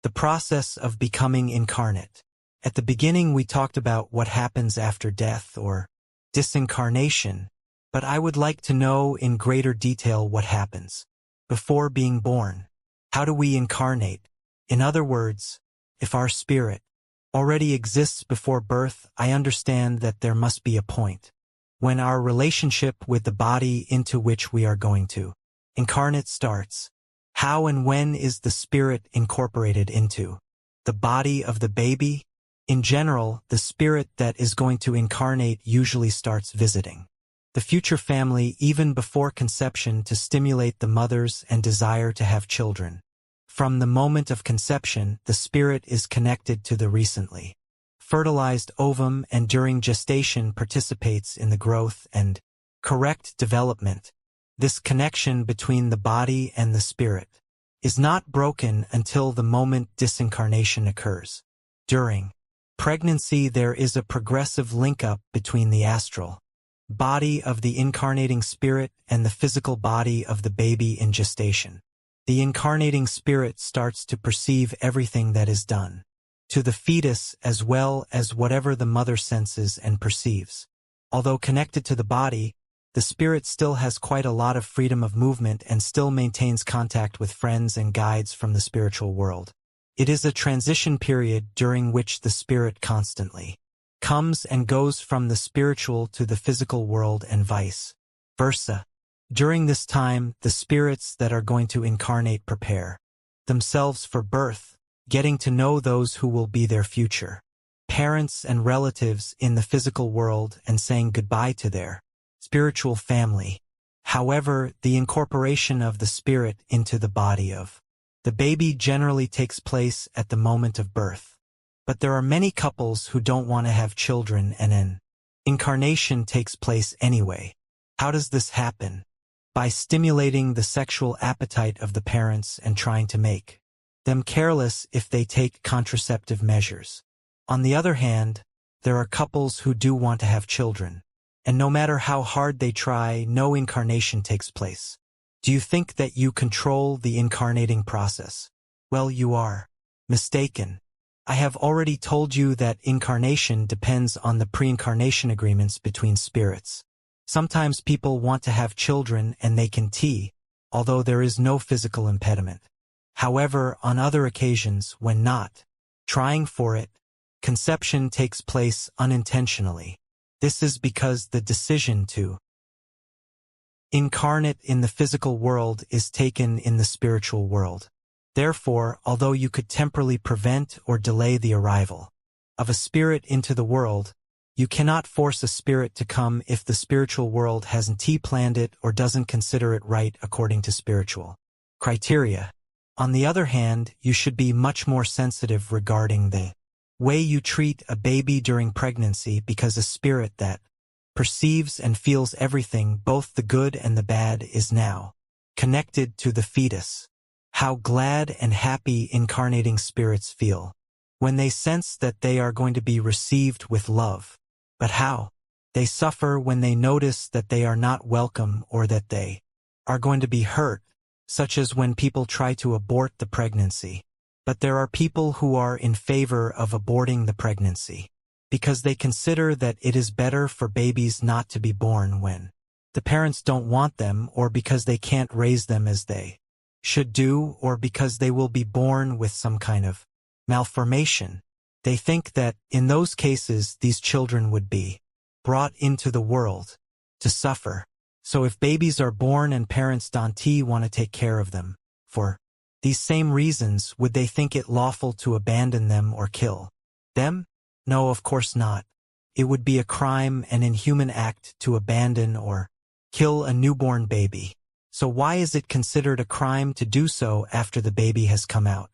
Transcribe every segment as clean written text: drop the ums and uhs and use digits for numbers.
The process of becoming incarnate. At the beginning we talked about what happens after death or disincarnation, but I would like to know in greater detail what happens before being born. How do we incarnate? In other words, if our spirit already exists before birth, I understand that there must be a point when our relationship with the body into which we are going to incarnate starts. How and when is the spirit incorporated into the body of the baby? In general, the spirit that is going to incarnate usually starts visiting the future family even before conception to stimulate the mothers and desire to have children. From the moment of conception, the spirit is connected to the recently fertilized ovum and during gestation participates in the growth and correct development. This connection between the body and the spirit is not broken until the moment disincarnation occurs. During pregnancy, there is a progressive link-up between the astral body of the incarnating spirit and the physical body of the baby in gestation. The incarnating spirit starts to perceive everything that is done to the fetus as well as whatever the mother senses and perceives. Although connected to the body, the spirit still has quite a lot of freedom of movement and still maintains contact with friends and guides from the spiritual world. It is a transition period during which the spirit constantly comes and goes from the spiritual to the physical world and vice versa. During this time, the spirits that are going to incarnate prepare themselves for birth, getting to know those who will be their future parents and relatives in the physical world and saying goodbye to their spiritual family. However, the incorporation of the spirit into the body of the baby generally takes place at the moment of birth. But there are many couples who don't want to have children and an incarnation takes place anyway. How does this happen? By stimulating the sexual appetite of the parents and trying to make them careless if they take contraceptive measures. On the other hand, there are couples who do want to have children, and no matter how hard they try, no incarnation takes place. Do you think that you control the incarnating process? Well, you are mistaken. I have already told you that incarnation depends on the pre-incarnation agreements between spirits. Sometimes people want to have children and they can although there is no physical impediment. However, on other occasions, when not trying for it, conception takes place unintentionally. This is because the decision to incarnate in the physical world is taken in the spiritual world. Therefore, although you could temporarily prevent or delay the arrival of a spirit into the world, you cannot force a spirit to come if the spiritual world hasn't planned it or doesn't consider it right according to spiritual criteria. On the other hand, you should be much more sensitive regarding the way you treat a baby during pregnancy because a spirit that perceives and feels everything, both the good and the bad, is now connected to the fetus. How glad and happy incarnating spirits feel when they sense that they are going to be received with love. But how they suffer when they notice that they are not welcome or that they are going to be hurt, such as when people try to abort the pregnancy. But there are people who are in favor of aborting the pregnancy because they consider that it is better for babies not to be born when the parents don't want them, or because they can't raise them as they should do, or because they will be born with some kind of malformation. They think that, in those cases, these children would be brought into the world to suffer. So if babies are born and parents don't want to take care of them, for these same reasons, would they think it lawful to abandon them or kill them? No, of course not. It would be a crime and inhuman act to abandon or kill a newborn baby. So why is it considered a crime to do so after the baby has come out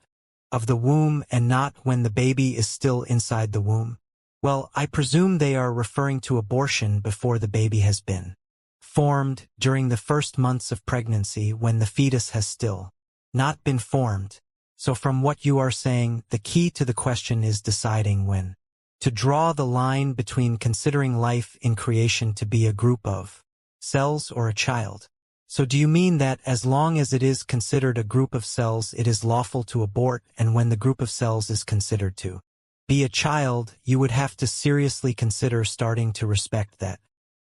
of the womb and not when the baby is still inside the womb? Well, I presume they are referring to abortion before the baby has been formed, during the first months of pregnancy when the fetus has still not been formed. So from what you are saying, the key to the question is deciding when to draw the line between considering life in creation to be a group of cells or a child. So do you mean that as long as it is considered a group of cells it is lawful to abort, and when the group of cells is considered to be a child, you would have to seriously consider starting to respect that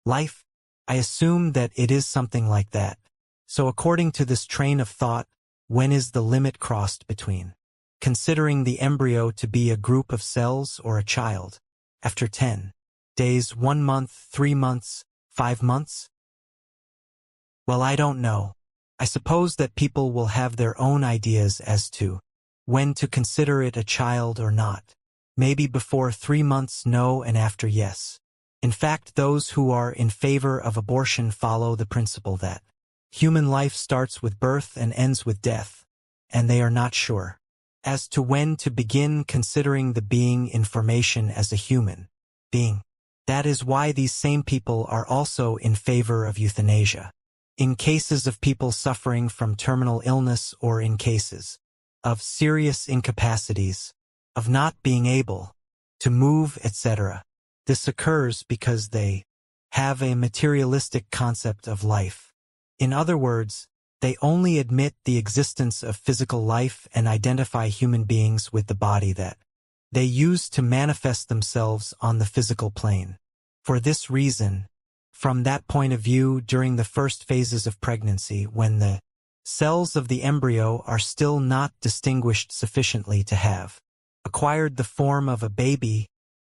life? I assume that it is something like that. So according to this train of thought, when is the limit crossed between considering the embryo to be a group of cells or a child? After 10 days, 1 month, 3 months, 5 months? Well, I don't know. I suppose that people will have their own ideas as to when to consider it a child or not. Maybe before 3 months, no, and after, yes. In fact, those who are in favor of abortion follow the principle that human life starts with birth and ends with death, and they are not sure as to when to begin considering the being in formation as a human being. That is why these same people are also in favor of euthanasia. In cases of people suffering from terminal illness or in cases of serious incapacities, of not being able to move, etc. This occurs because they have a materialistic concept of life. In other words, they only admit the existence of physical life and identify human beings with the body that they use to manifest themselves on the physical plane. For this reason, from that point of view, during the first phases of pregnancy, when the cells of the embryo are still not distinguished sufficiently to have acquired the form of a baby,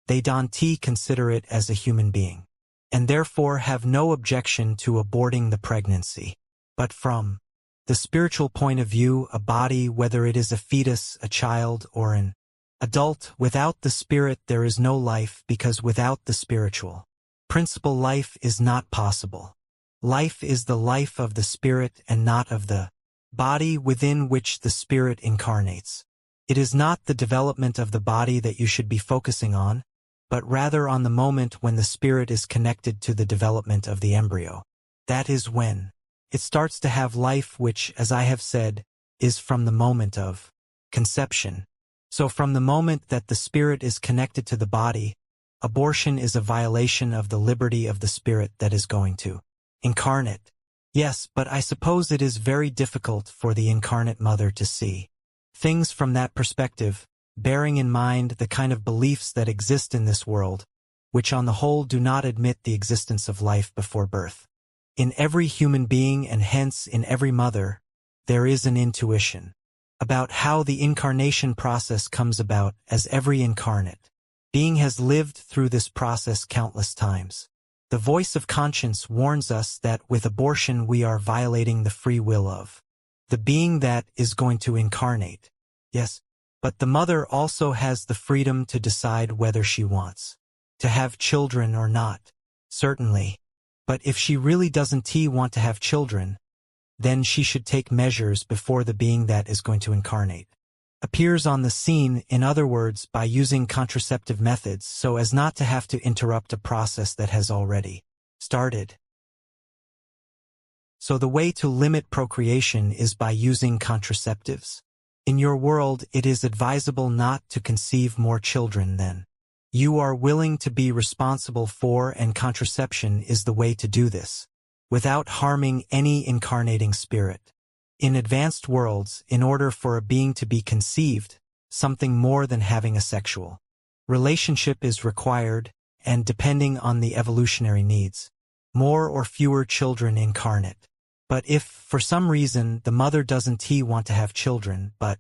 they don't consider it as a human being, and therefore have no objection to aborting the pregnancy. But from the spiritual point of view, a body, whether it is a fetus, a child, or an adult, without the spirit there is no life, because without the spiritual principle life is not possible. Life is the life of the spirit and not of the body within which the spirit incarnates. It is not the development of the body that you should be focusing on, but rather on the moment when the spirit is connected to the development of the embryo. That is when it starts to have life, which, as I have said, is from the moment of conception. So from the moment that the spirit is connected to the body, abortion is a violation of the liberty of the spirit that is going to incarnate. Yes, but I suppose it is very difficult for the incarnate mother to see things from that perspective, bearing in mind the kind of beliefs that exist in this world, which on the whole do not admit the existence of life before birth. In every human being, and hence in every mother, there is an intuition about how the incarnation process comes about, as every incarnate being has lived through this process countless times. The voice of conscience warns us that with abortion we are violating the free will of the being that is going to incarnate. Yes, but the mother also has the freedom to decide whether she wants to have children or not. Certainly. But if she really doesn't want to have children, then she should take measures before the being that is going to incarnate appears on the scene, in other words, by using contraceptive methods so as not to have to interrupt a process that has already started. So the way to limit procreation is by using contraceptives. In your world, it is advisable not to conceive more children than you are willing to be responsible for, and contraception is the way to do this, without harming any incarnating spirit. In advanced worlds, in order for a being to be conceived, something more than having a sexual relationship is required, and depending on the evolutionary needs, more or fewer children incarnate. But if, for some reason, the mother doesn't want to have children, but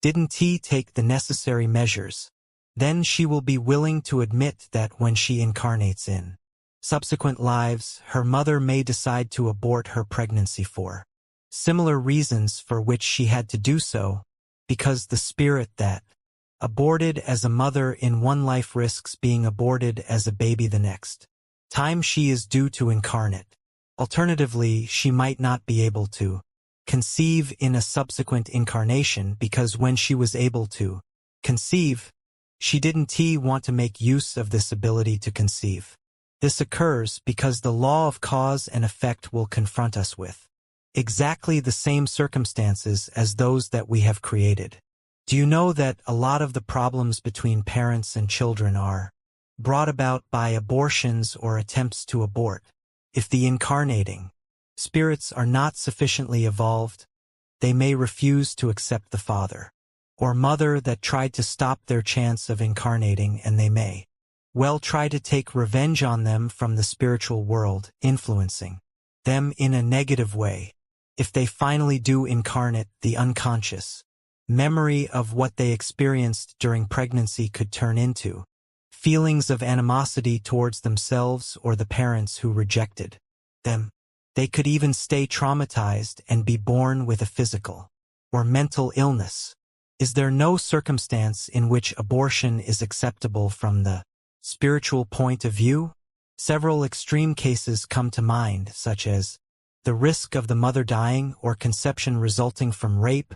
didn't take the necessary measures, then she will be willing to admit that when she incarnates in subsequent lives, her mother may decide to abort her pregnancy for similar reasons for which she had to do so, because the spirit that aborted as a mother in one life risks being aborted as a baby the next time she is due to incarnate. Alternatively, she might not be able to conceive in a subsequent incarnation because when she was able to conceive, she didn't want to make use of this ability to conceive. This occurs because the law of cause and effect will confront us with exactly the same circumstances as those that we have created. Do you know that a lot of the problems between parents and children are brought about by abortions or attempts to abort? If the incarnating spirits are not sufficiently evolved, they may refuse to accept the father or mother that tried to stop their chance of incarnating, and they may well try to take revenge on them from the spiritual world, influencing them in a negative way. If they finally do incarnate, the unconscious memory of what they experienced during pregnancy could turn into feelings of animosity towards themselves or the parents who rejected them. They could even stay traumatized and be born with a physical or mental illness. Is there no circumstance in which abortion is acceptable from the spiritual point of view? Several extreme cases come to mind, such as the risk of the mother dying or conception resulting from rape,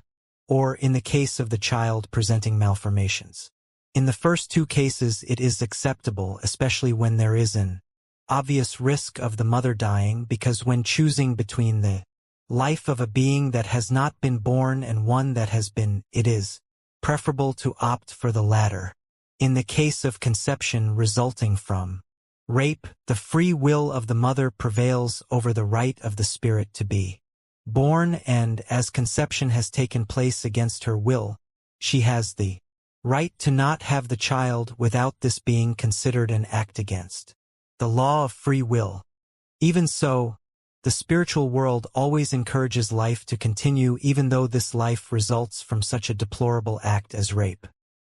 or in the case of the child presenting malformations. In the first two cases it is acceptable, especially when there is an obvious risk of the mother dying, because when choosing between the life of a being that has not been born and one that has been, it is preferable to opt for the latter. In the case of conception resulting from rape, the free will of the mother prevails over the right of the spirit to be born, and as conception has taken place against her will, she has the right to not have the child without this being considered an act against the law of free will. Even so, the spiritual world always encourages life to continue even though this life results from such a deplorable act as rape.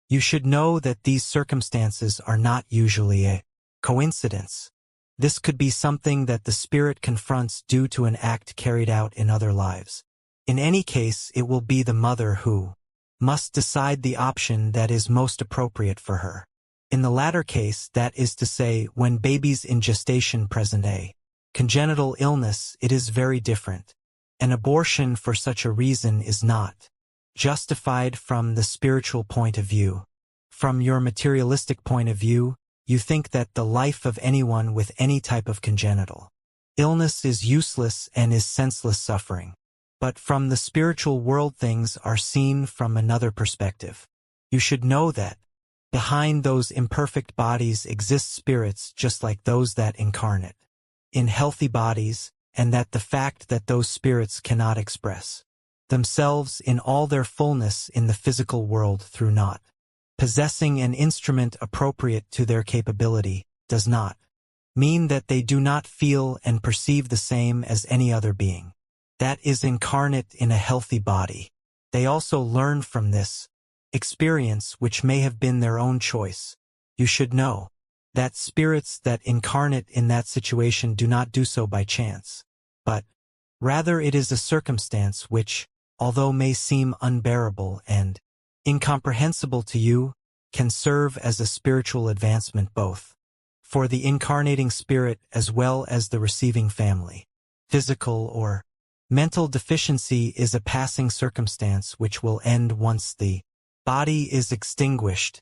You should know that these circumstances are not usually a coincidence. This could be something that the spirit confronts due to an act carried out in other lives. In any case, it will be the mother who must decide the option that is most appropriate for her. In the latter case, that is to say, when babies in gestation present a congenital illness, it is very different. An abortion for such a reason is not justified from the spiritual point of view. From your materialistic point of view, you think that the life of anyone with any type of congenital illness is useless and is senseless suffering. But from the spiritual world, things are seen from another perspective. You should know that behind those imperfect bodies exist spirits just like those that incarnate in healthy bodies, and that the fact that those spirits cannot express themselves in all their fullness in the physical world through not possessing an instrument appropriate to their capability does not mean that they do not feel and perceive the same as any other being that is incarnate in a healthy body. They also learn from this experience, which may have been their own choice. You should know that spirits that incarnate in that situation do not do so by chance, but rather it is a circumstance which, although may seem unbearable and incomprehensible to you, can serve as a spiritual advancement both for the incarnating spirit as well as the receiving family. Physical or mental deficiency is a passing circumstance which will end once the body is extinguished,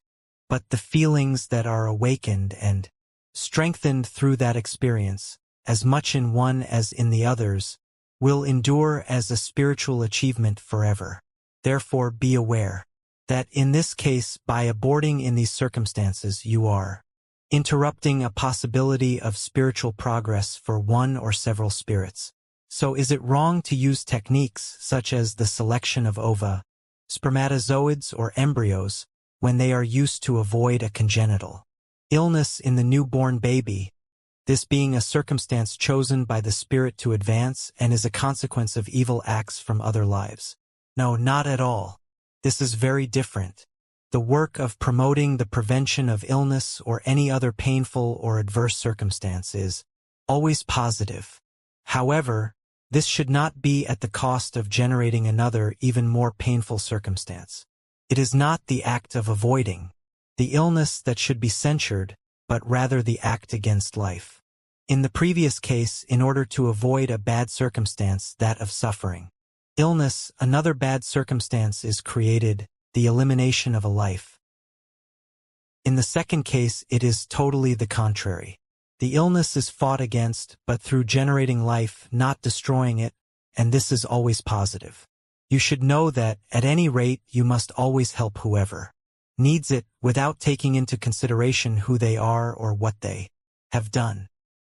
but the feelings that are awakened and strengthened through that experience, as much in one as in the others, will endure as a spiritual achievement forever. Therefore, be aware that in this case, by aborting in these circumstances, you are interrupting a possibility of spiritual progress for one or several spirits. So is it wrong to use techniques such as the selection of ova, spermatozoids, or embryos when they are used to avoid a congenital illness in the newborn baby, this being a circumstance chosen by the spirit to advance and is a consequence of evil acts from other lives? No, not at all. This is very different. The work of promoting the prevention of illness or any other painful or adverse circumstance is always positive. However, this should not be at the cost of generating another, even more painful circumstance. It is not the act of avoiding the illness that should be censured, but rather the act against life. In the previous case, in order to avoid a bad circumstance, that of suffering illness, another bad circumstance is created, the elimination of a life. In the second case, it is totally the contrary. The illness is fought against, but through generating life, not destroying it, and this is always positive. You should know that, at any rate, you must always help whoever needs it, without taking into consideration who they are or what they have done.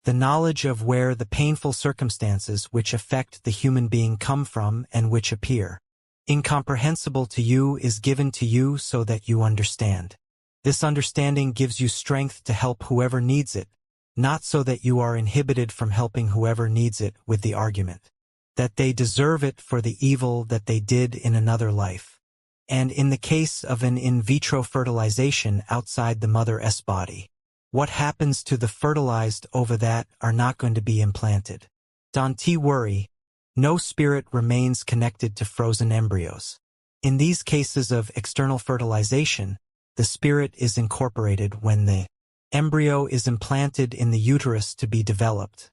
the knowledge of where the painful circumstances which affect the human being come from and which appear incomprehensible to you is given to you so that you understand. This understanding gives you strength to help whoever needs it, not so that you are inhibited from helping whoever needs it with the argument that they deserve it for the evil that they did in another life. And in the case of an in vitro fertilization outside the mother's body, what happens to the fertilized over that are not going to be implanted. Don't worry, no spirit remains connected to frozen embryos. In these cases of external fertilization, the spirit is incorporated when the embryo is implanted in the uterus to be developed.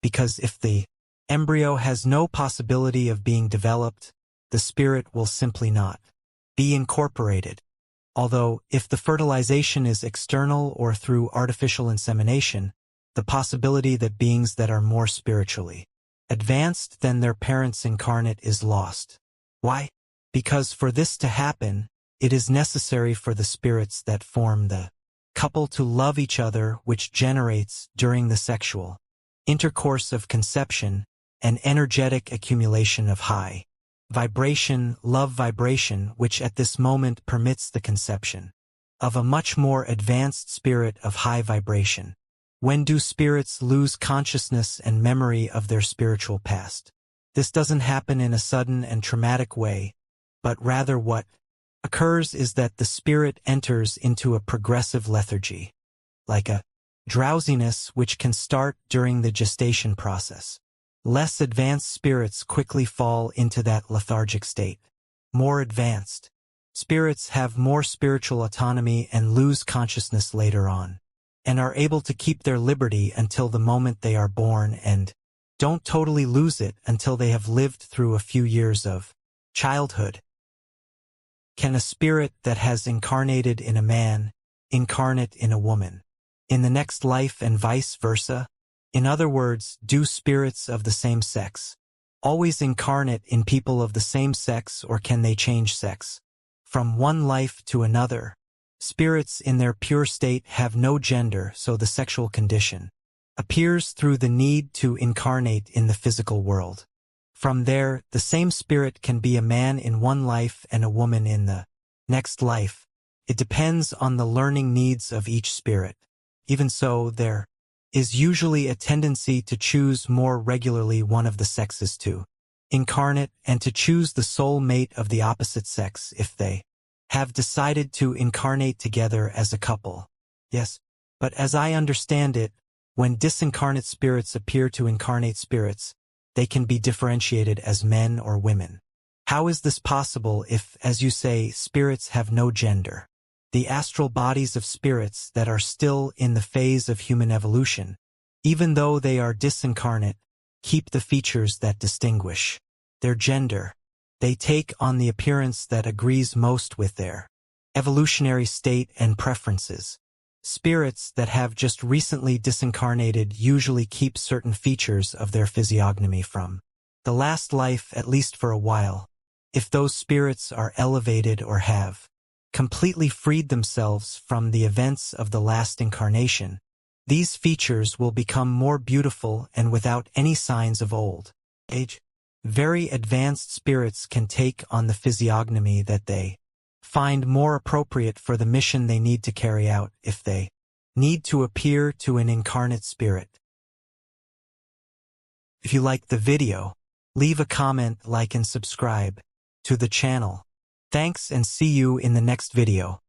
Because if the embryo has no possibility of being developed, the spirit will simply not be incorporated. Although, if the fertilization is external or through artificial insemination, the possibility that beings that are more spiritually advanced than their parents incarnate is lost. Why? Because for this to happen, it is necessary for the spirits that form the couple to love each other, which generates, during the sexual intercourse of conception, an energetic accumulation of high vibration, love vibration, which at this moment permits the conception of a much more advanced spirit of high vibration. When do spirits lose consciousness and memory of their spiritual past? This doesn't happen in a sudden and traumatic way, but rather what occurs is that the spirit enters into a progressive lethargy, like a drowsiness which can start during the gestation process. Less advanced spirits quickly fall into that lethargic state. More advanced spirits have more spiritual autonomy and lose consciousness later on, and are able to keep their liberty until the moment they are born and don't totally lose it until they have lived through a few years of childhood. Can a spirit that has incarnated in a man incarnate in a woman in the next life and vice versa? In other words, do spirits of the same sex always incarnate in people of the same sex, or can they change sex from one life to another? Spirits in their pure state have no gender, so the sexual condition appears through the need to incarnate in the physical world. From there, the same spirit can be a man in one life and a woman in the next life. It depends on the learning needs of each spirit. Even so, there is usually a tendency to choose more regularly one of the sexes to incarnate and to choose the soul mate of the opposite sex if they have decided to incarnate together as a couple. Yes, but as I understand it, when disincarnate spirits appear to incarnate spirits, they can be differentiated as men or women. How is this possible if, as you say, spirits have no gender? The astral bodies of spirits that are still in the phase of human evolution, even though they are disincarnate, keep the features that distinguish their gender. They take on the appearance that agrees most with their evolutionary state and preferences. Spirits that have just recently disincarnated usually keep certain features of their physiognomy from the last life, at least for a while. If those spirits are elevated or have completely freed themselves from the events of the last incarnation, these features will become more beautiful and without any signs of old age. Very advanced spirits can take on the physiognomy that they find more appropriate for the mission they need to carry out if they need to appear to an incarnate spirit. If you liked the video, leave a comment, like and subscribe to the channel. Thanks, and see you in the next video.